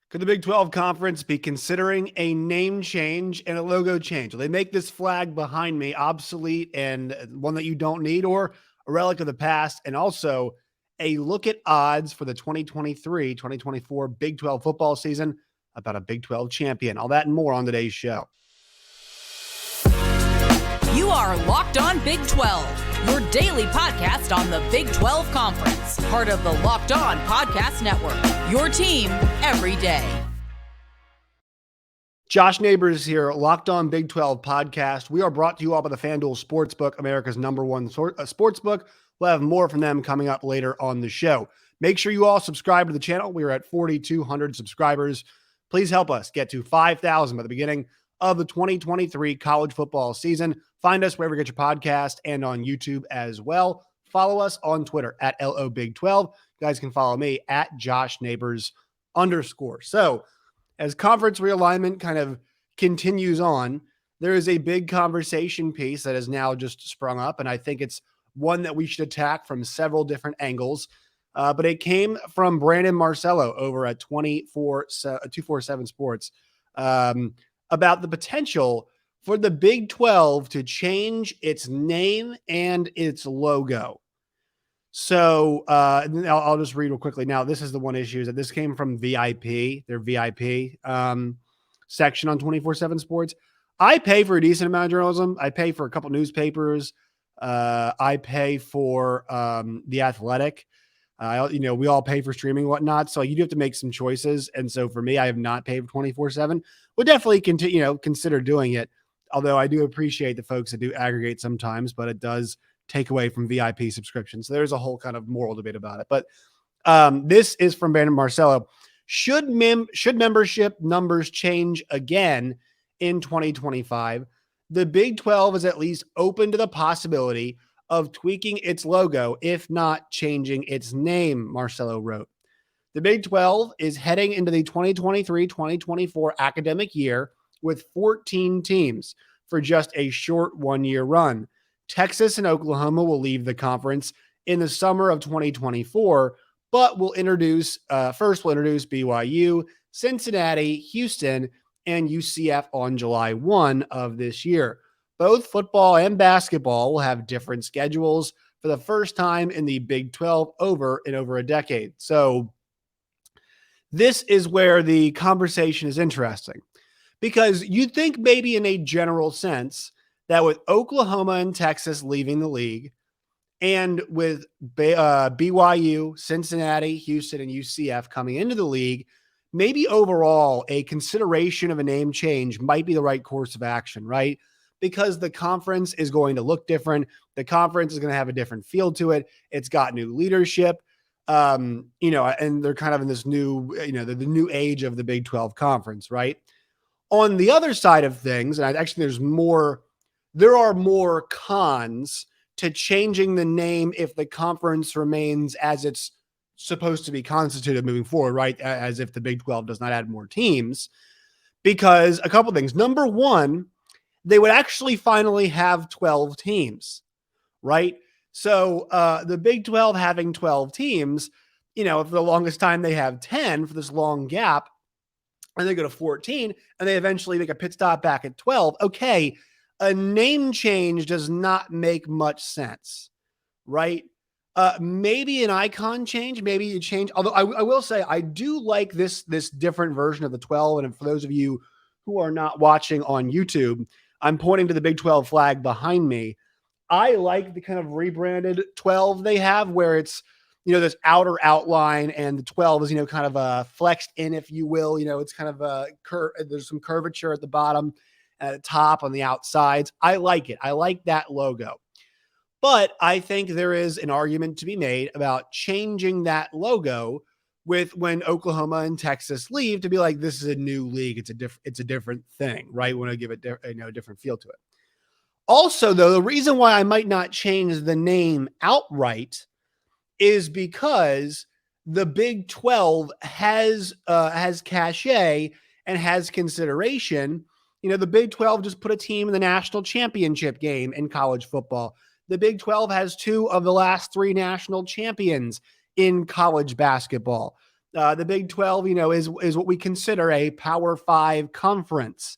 Could the Big 12 Conference be considering a name change and a logo change? Will they make this flag behind me obsolete and one that you don't need, or a relic of the past? And also a look at odds for the 2023-2024 Big 12 football season about a Big 12 champion. All that and more on today's show. You are Locked On Big 12, your daily podcast on the Big 12 Conference, part of the Locked On Podcast Network, your team every day. Josh Neighbors here, Locked On Big 12 podcast. We are brought to you all by the FanDuel Sportsbook, America's #1 sportsbook. We'll have more from them coming up later on the show. Make sure you all subscribe to the channel. We are at 4,200 subscribers. Please help us get to 5,000 by the beginning of the 2023 college football season. Find us wherever you get your podcast and on YouTube as well. Follow us on Twitter at LOBig12. You guys can follow me at JoshNeighbors_. So as conference realignment kind of continues on, there is a big conversation piece that has now just sprung up, and I think it's one that we should attack from several different angles. But it came from Brandon Marcello over at 247 Sports about the potential for the Big 12 to change its name and its logo. So I'll just read real quickly. Now, this is the one issue is that this came from VIP, their VIP section on 247 Sports. I pay for a decent amount of journalism. I pay for a couple newspapers. I pay for The Athletic. We all pay for streaming and whatnot. So you do have to make some choices. And so for me, I have not paid for 24/7. We'll definitely consider doing it. Although I do appreciate the folks that do aggregate sometimes, but it does take away from VIP subscriptions. So there's a whole kind of moral debate about it. But this is from Brandon Marcello. Should membership numbers change again in 2025? The Big 12 is at least open to the possibility of tweaking its logo, if not changing its name, Marcello wrote. The Big 12 is heading into the 2023-2024 academic year with 14 teams for just a short one-year run. Texas and Oklahoma will leave the conference in the summer of 2024, but we'll introduce BYU, Cincinnati, Houston, and UCF on July 1 of this year. Both football and basketball will have different schedules for the first time in the Big 12 over a decade. So this is where the conversation is interesting, because you'd think maybe in a general sense that with Oklahoma and Texas leaving the league and with BYU, Cincinnati, Houston, and UCF coming into the league, maybe overall a consideration of a name change might be the right course of action, right? Because the conference is going to look different. The conference is going to have a different feel to it. It's got new leadership, and they're kind of in this new, the new age of the Big 12 conference, right? On the other side of things, and there are more cons to changing the name if the conference remains as it's supposed to be constituted moving forward, right? As if the Big 12 does not add more teams, because a couple things. Number one, they would actually finally have 12 teams, right? So the Big 12 having 12 teams, for the longest time they have 10 for this long gap, and they go to 14, and they eventually make a pit stop back at 12. Okay, a name change does not make much sense, right? Maybe an icon change, maybe you change. Although I will say I do like this different version of the 12. And for those of you who are not watching on YouTube, I'm pointing to the Big 12 flag behind me. I like the kind of rebranded 12 they have, where it's, this outer outline, and the 12 is, kind of flexed in, if you will. It's kind of a there's some curvature at the bottom, at the top, on the outsides. I like it. I like that logo. But I think there is an argument to be made about changing that logo when Oklahoma and Texas leave, to be like, this is a new league. It's a different thing, right? We want to give it a different feel to it. Also, though, the reason why I might not change the name outright is because the Big 12 has cachet and has consideration. The Big 12 just put a team in the national championship game in college football. The Big 12 has 2 of the last 3 national champions in college basketball. The Big 12, is what we consider a Power 5 conference.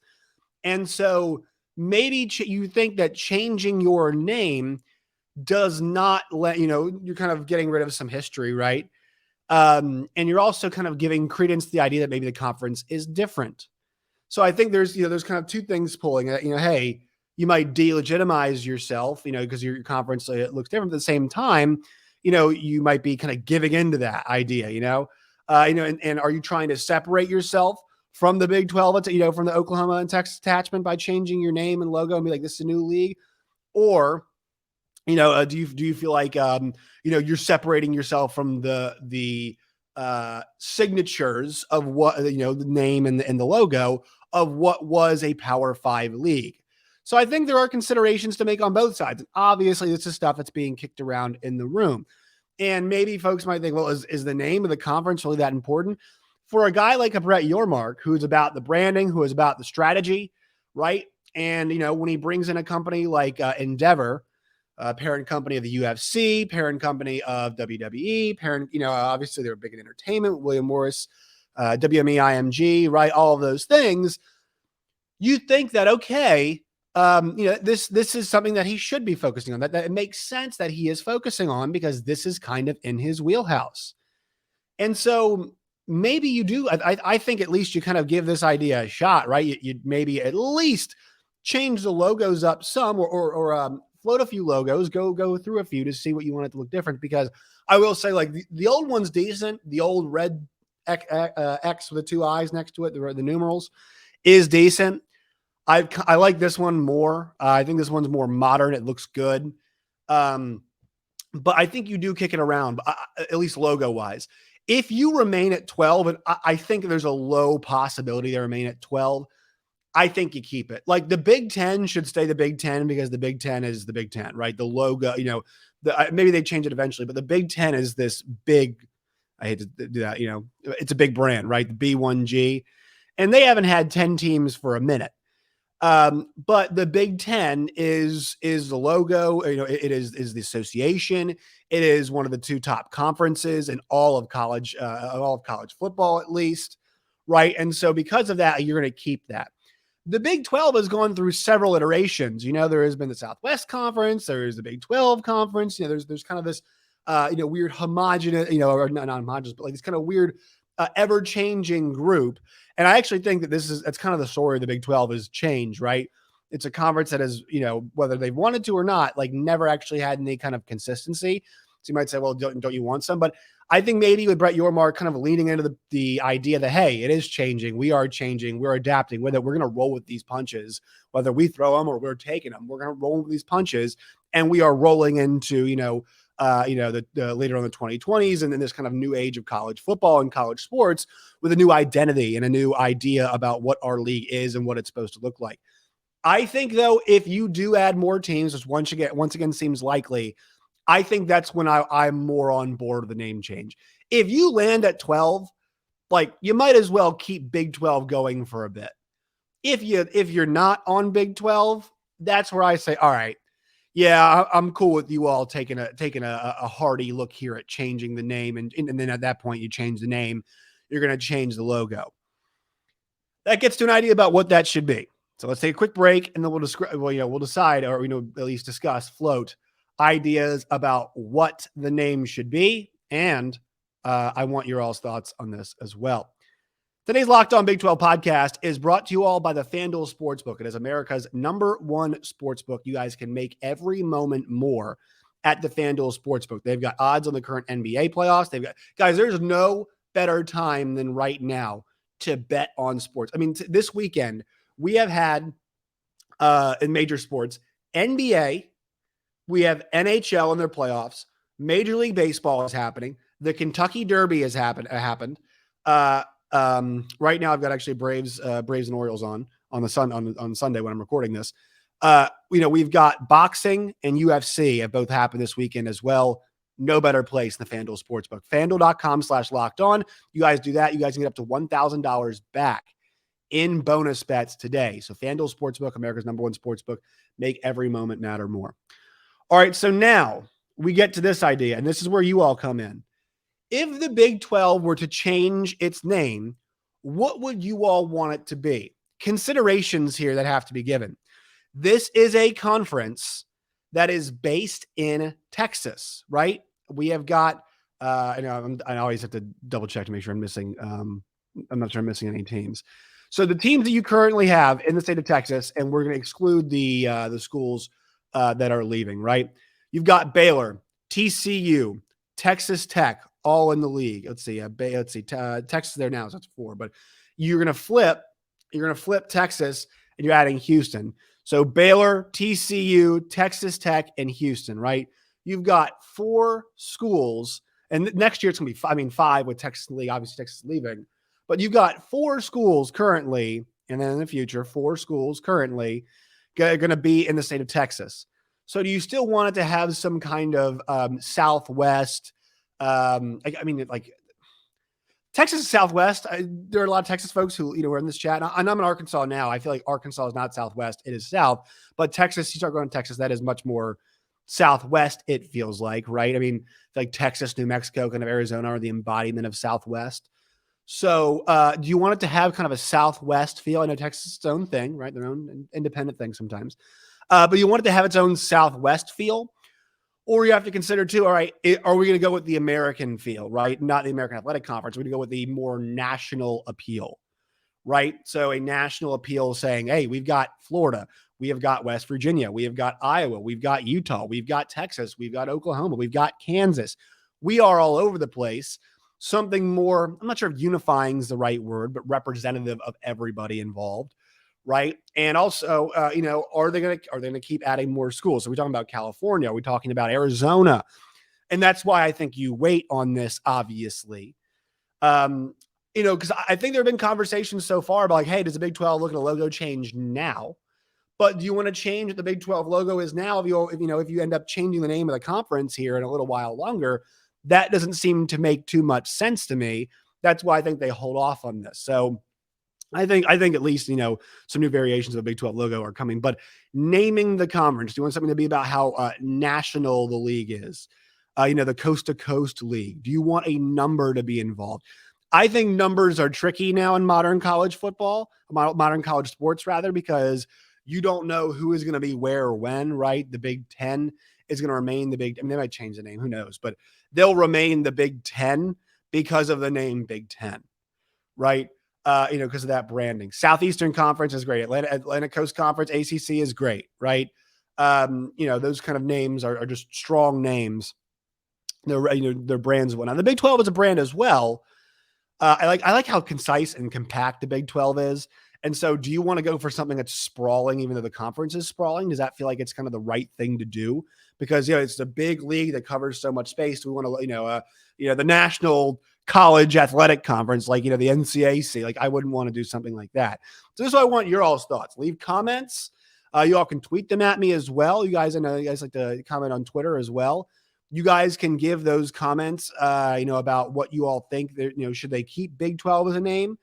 And so maybe you think that changing your name does not you're kind of getting rid of some history, right? And you're also kind of giving credence to the idea that maybe the conference is different. So I think there's kind of two things pulling it. Hey, you might delegitimize yourself, because your conference looks different. At the same time, you might be kind of giving into that idea, and are you trying to separate yourself from the Big 12, from the Oklahoma and Texas attachment by changing your name and logo and be like, this is a new league? Or, do you feel like, you're separating yourself from the signatures of what, the name and the logo of what was a Power 5 league? So I think there are considerations to make on both sides. And obviously, this is stuff that's being kicked around in the room. And maybe folks might think, well, is the name of the conference really that important? For a guy like a Brett Yormark, who's about the branding, who is about the strategy, right? And, when he brings in a company like Endeavor, parent company of the UFC, parent company of WWE, obviously they're big in entertainment, William Morris, WME, IMG, right? All of those things. You think that, okay, this is something that he should be focusing on, that it makes sense that he is focusing on because this is kind of in his wheelhouse. And so maybe you do. I think at least you kind of give this idea a shot, right? You'd maybe at least change the logos up some or float a few logos, go through a few to see what you want it to look different. Because I will say, like, the old one's decent. The old red X with the two eyes next to it, the numerals, is decent. I like this one more. I think this one's more modern. It looks good. But I think you do kick it around, at least logo wise. If you remain at 12, and I think there's a low possibility they remain at 12, I think you keep it. Like, the Big Ten should stay the Big Ten because the Big Ten is the Big Ten, right? The logo, maybe they change it eventually, but the Big Ten is this big, I hate to do that, it's a big brand, right? The B1G. And they haven't had 10 teams for a minute. But the Big Ten is the logo, it is the association. It is one of the two top conferences in all of college football, at least. Right. And so because of that, you're going to keep that. The Big 12 has gone through several iterations. There has been the Southwest Conference. There is the Big 12 Conference. There's kind of this, weird homogenous, or not homogenous, but like this kind of weird, ever-changing group. And I actually think that that's kind of the story of the Big 12 is change, right? It's a conference that has, whether they've wanted to or not, like, never actually had any kind of consistency. So you might say, well, don't you want some? But I think maybe with Brett Yormark kind of leaning into the idea that, hey, it is changing. We are changing. We're adapting. Whether we're going to roll with these punches, whether we throw them or we're taking them, we're going to roll with these punches. And we are rolling into, the later on the 2020s and then this kind of new age of college football and college sports with a new identity and a new idea about what our league is and what it's supposed to look like. I think, though, if you do add more teams, which once again seems likely, I think that's when I'm more on board with the name change. If you land at 12, like, you might as well keep Big 12 going for a bit. If you're not on Big 12, that's where I say, all right, yeah, I'm cool with you all taking a hearty look here at changing the name. And then at that point, you change the name. You're going to change the logo. That gets to an idea about what that should be. So let's take a quick break, and then we'll decide, or at least float ideas about what the name should be. And I want your all's thoughts on this as well. Today's Locked On Big 12 podcast is brought to you all by the FanDuel Sportsbook. It is America's #1 sportsbook. You guys can make every moment more at the FanDuel Sportsbook. They've got odds on the current NBA playoffs. Guys, there's no better time than right now to bet on sports. I mean, this weekend we have had in major sports, NBA, we have NHL in their playoffs. Major League Baseball is happening. The Kentucky Derby has happened. Right now I've got actually Braves and Orioles on Sunday when I'm recording this. We've got boxing and UFC have both happened this weekend as well. No better place than the FanDuel Sportsbook. FanDuel.com/lockedon. You guys do that. You guys can get up to $1,000 back in bonus bets today. So FanDuel Sportsbook, America's #1 sportsbook. Make every moment matter more. All right. So now we get to this idea, and this is where you all come in. If the Big 12 were to change its name, what would you all want it to be? Considerations here that have to be given. This is a conference that is based in Texas, right? We have got, I always have to double check to make sure I'm missing, I'm not sure I'm missing any teams. So the teams that you currently have in the state of Texas, and we're going to exclude the schools that are leaving, right? You've got Baylor, TCU, Texas Tech, all in the league. Let's see, Texas there now, so that's 4. But you're going to flip Texas, and you're adding Houston. So Baylor, TCU, Texas Tech, and Houston, right? You've got 4 schools, and next year it's going to be 5 with Texas league, obviously Texas leaving. But you've got 4 schools currently, and then in the future, 4 schools currently going to be in the state of Texas. So do you still want it to have some kind of Southwest? Texas is Southwest. There are a lot of Texas folks who, are in this chat. And I'm in Arkansas now. I feel like Arkansas is not Southwest. It is South. But Texas, you start going to Texas, that is much more Southwest, it feels like, right? I mean, like Texas, New Mexico, kind of Arizona are the embodiment of Southwest. So do you want it to have kind of a Southwest feel? I know Texas is its own thing, right? Their own independent thing sometimes. But you want it to have its own Southwest feel? Or you have to consider too, all right, are we going to go with the American feel, right? Not the American Athletic Conference. We're going to go with the more national appeal, right? So a national appeal saying, hey, we've got Florida, we have got West Virginia, we have got Iowa, we've got Utah, we've got Texas, we've got Oklahoma, we've got Kansas. We are all over the place. Something more, I'm not sure if unifying is the right word, but representative of everybody involved. Right. And also, are they going to keep adding more schools? So we're talking about California. Are we talking about Arizona? And that's why I think you wait on this, obviously. Because I think there have been conversations so far about like, hey, does the Big 12 look at a logo change now? But do you want to change what the Big 12 logo is now? If you end up changing the name of the conference here in a little while longer, that doesn't seem to make too much sense to me. That's why I think they hold off on this. So I think at least, some new variations of the Big 12 logo are coming, but naming the conference, do you want something to be about how national the league is? The coast to coast league. Do you want a number to be involved? I think numbers are tricky now in modern college football, modern college sports rather, because you don't know who is going to be where or when, right? The Big 10 is going to remain the Big, they might change the name, who knows, but they'll remain the Big 10 because of the name Big 10, right? Because of that branding. Southeastern Conference is great. Atlantic Coast Conference, ACC is great, right? Those kind of names are just strong names. They're brands and whatnot. The Big 12 is a brand as well. I like how concise and compact the Big 12 is. And so do you want to go for something that's sprawling, even though the conference is sprawling? Does that feel like it's kind of the right thing to do? Because, it's a big league that covers so much space. We want to, the National College Athletic Conference, like, the NCAC, like I wouldn't want to do something like that. So this is what I want your all's thoughts. Leave comments. You all can tweet them at me as well. I know you guys like to comment on Twitter as well. You guys can give those comments, about what you all think. Should they keep Big 12 as a name?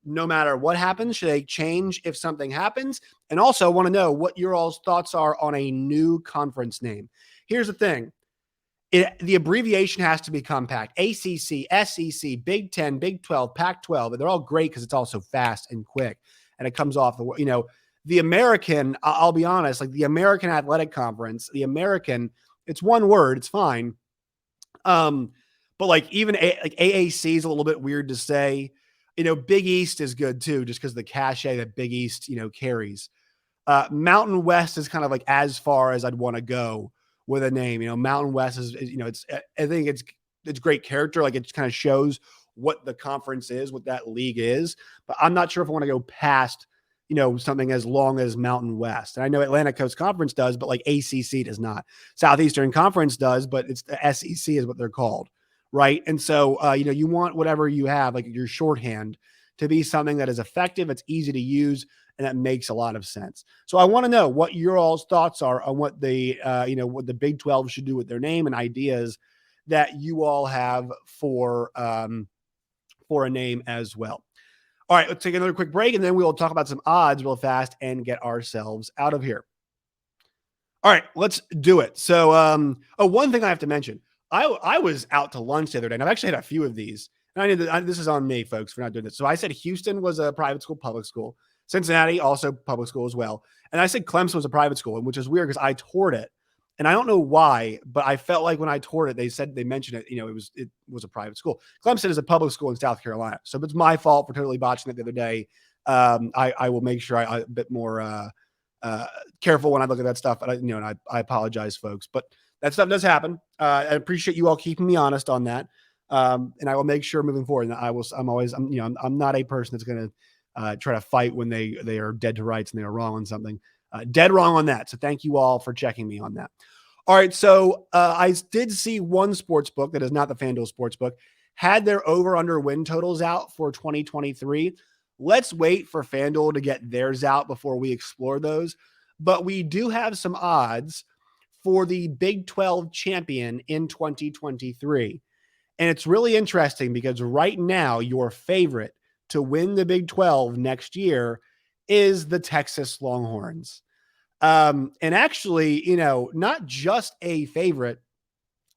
No matter what happens, should they change if something happens? And also want to know what your all's thoughts are on a new conference name. Here's the thing. The abbreviation has to be compact. ACC, SEC, Big 10, Big 12, Pac-12. They're all great because it's also fast and quick. And it comes off the American, I'll be honest, like the American Athletic Conference, it's one word, it's fine. But like even AAC is a little bit weird to say. Big East is good too, just because the cachet that Big East, carries. Mountain West is kind of like as far as I'd want to go with a name. Mountain West is I think it's great character. Like it kind of shows what the conference is, what that league is. But I'm not sure if I want to go past, something as long as Mountain West. And I know Atlantic Coast Conference does, but like ACC does not. Southeastern Conference does, but it's the SEC is what they're called. Right. And so, you want whatever you have, like your shorthand, to be something that is effective, it's easy to use, and that makes a lot of sense. So I want to know what your all's thoughts are on what what the Big 12 should do with their name and ideas that you all have for a name as well. All right, let's take another quick break, and then we will talk about some odds real fast and get ourselves out of here. All right, let's do it. So, one thing I have to mention. I was out to lunch the other day, and I've actually had a few of these. And I knew that this is on me, folks, for not doing this. So I said Houston was a private school, public school. Cincinnati, also public school as well. And I said Clemson was a private school, which is weird because I toured it. And I don't know why, but I felt like when I toured it, they mentioned it, it was a private school. Clemson is a public school in South Carolina. So it's my fault for totally botching it the other day. I will make sure I'm a bit more careful when I look at that stuff. And I apologize, folks, but that stuff does happen. I appreciate you all keeping me honest on that. And I will make sure moving forward. And I'm not a person that's going to try to fight when they are dead to rights and they are wrong on something. Dead wrong on that. So thank you all for checking me on that. All right. So I did see one sports book that is not the FanDuel Sportsbook had their over-under win totals out for 2023. Let's wait for FanDuel to get theirs out before we explore those. But we do have some odds for the Big 12 champion in 2023. And it's really interesting because right now your favorite to win the Big 12 next year is the Texas Longhorns. And actually, not just a favorite,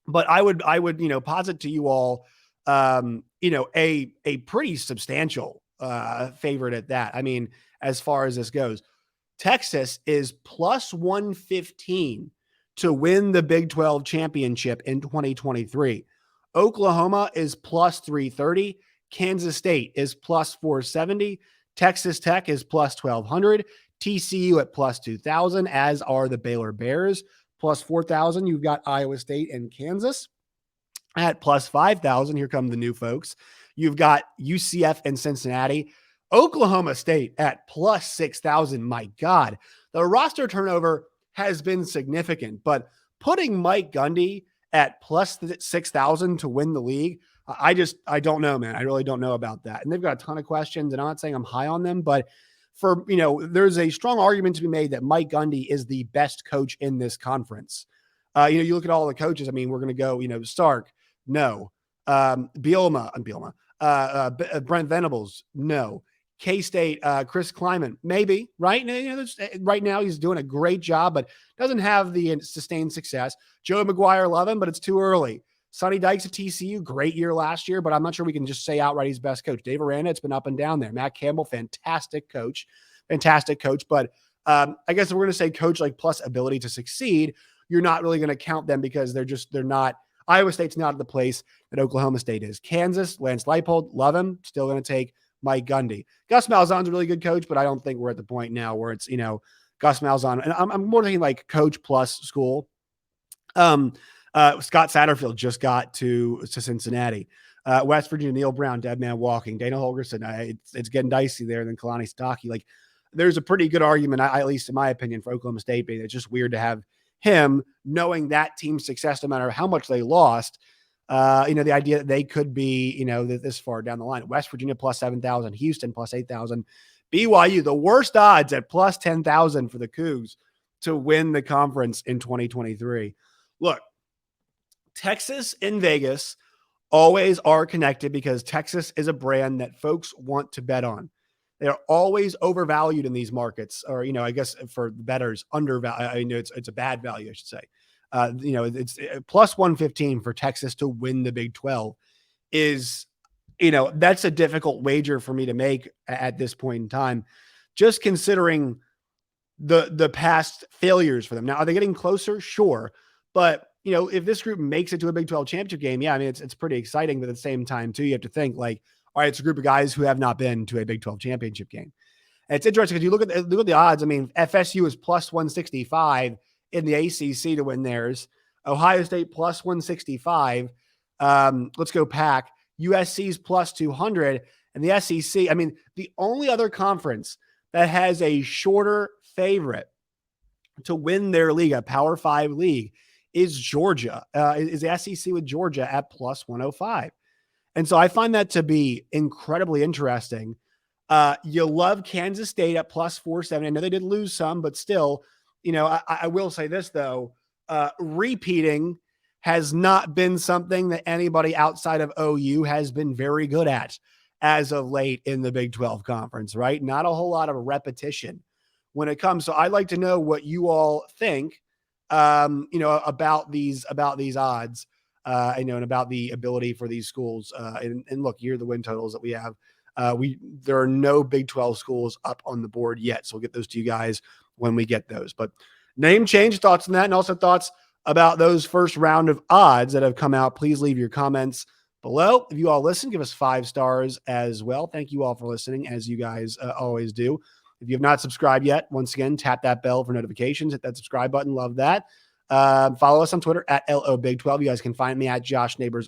but I would posit to you all, a pretty substantial favorite at that. I mean, as far as this goes, Texas is plus 115 to win the Big 12 championship in 2023. Oklahoma is plus 330. Kansas State is plus 470. Texas Tech is plus 1,200. TCU at plus 2,000, as are the Baylor Bears. Plus 4,000, you've got Iowa State and Kansas. At plus 5,000, here come the new folks. You've got UCF and Cincinnati. Oklahoma State at plus 6,000. My God, the roster turnover has been significant, but putting Mike Gundy at plus 6,000 to win the league, I don't know, man. I really don't know about that. And they've got a ton of questions, and I'm not saying I'm high on them, but there's a strong argument to be made that Mike Gundy is the best coach in this conference. You look at all the coaches. I mean, we're going to go, Stark, no. Bielema, Brent Venables, no. K-State, Chris Kleiman, maybe, right? Right now he's doing a great job, but doesn't have the sustained success. Joe McGuire, love him, but it's too early. Sonny Dykes at TCU, great year last year, but I'm not sure we can just say outright he's best coach. Dave Aranda, it's been up and down there. Matt Campbell, fantastic coach. But I guess if we're going to say coach like plus ability to succeed, you're not really going to count them because they're not. Iowa State's not at the place that Oklahoma State is. Kansas, Lance Leipold, love him. Still going to take Mike Gundy. Gus Malzahn's a really good coach, but I don't think we're at the point now where it's, Gus Malzahn. And I'm more thinking like coach plus school. Scott Satterfield just got to Cincinnati. West Virginia, Neil Brown, dead man walking. Dana Holgorsen, it's getting dicey there. Then Kalani Sitake. Like, there's a pretty good argument, at least in my opinion, for Oklahoma State. But it's just weird to have him knowing that team's success, no matter how much they lost. The idea that they could be, this far down the line. West Virginia plus 7,000, Houston plus 8,000, BYU, the worst odds at plus 10,000 for the Cougs to win the conference in 2023. Look, Texas and Vegas always are connected because Texas is a brand that folks want to bet on. They are always overvalued in these markets, or, I guess for bettors, undervalued. It's a bad value, I should say. It's plus 115 for Texas to win the Big 12 is, that's a difficult wager for me to make at this point in time, just considering the past failures for them. Now, are they getting closer? Sure. But, if this group makes it to a Big 12 championship game, yeah, I mean, it's pretty exciting, but at the same time too, you have to think like, all right, it's a group of guys who have not been to a Big 12 championship game. And it's interesting because you look at the odds. I mean, FSU is plus 165 in the ACC to win theirs. Ohio State plus 165. Let's go Pack. USC's plus 200. And the SEC, I mean, the only other conference that has a shorter favorite to win their league, a Power 5 league, is Georgia, is the SEC with Georgia at plus 105. And so I find that to be incredibly interesting. You love Kansas State at plus 470. I know they did lose some, but still, I will say this, though. Repeating has not been something that anybody outside of OU has been very good at as of late in the Big 12 conference, right? Not a whole lot of repetition when it comes. So I'd like to know what you all think, about these odds. and about the ability for these schools. And look, here are the win totals that we have. There are no Big 12 schools up on the board yet, so we'll get those to you guys when we get those. But name change, thoughts on that, and also thoughts about those first round of odds that have come out. Please leave your comments below. If you all listen, give us 5 stars as well. Thank you all for listening, as you guys always do. If you have not subscribed yet, once again, tap that bell for notifications. Hit that subscribe button. Love that. Follow us on Twitter at LOBig12. You guys can find me at JoshNeighbors_.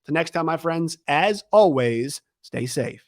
Till next time, my friends, as always, stay safe.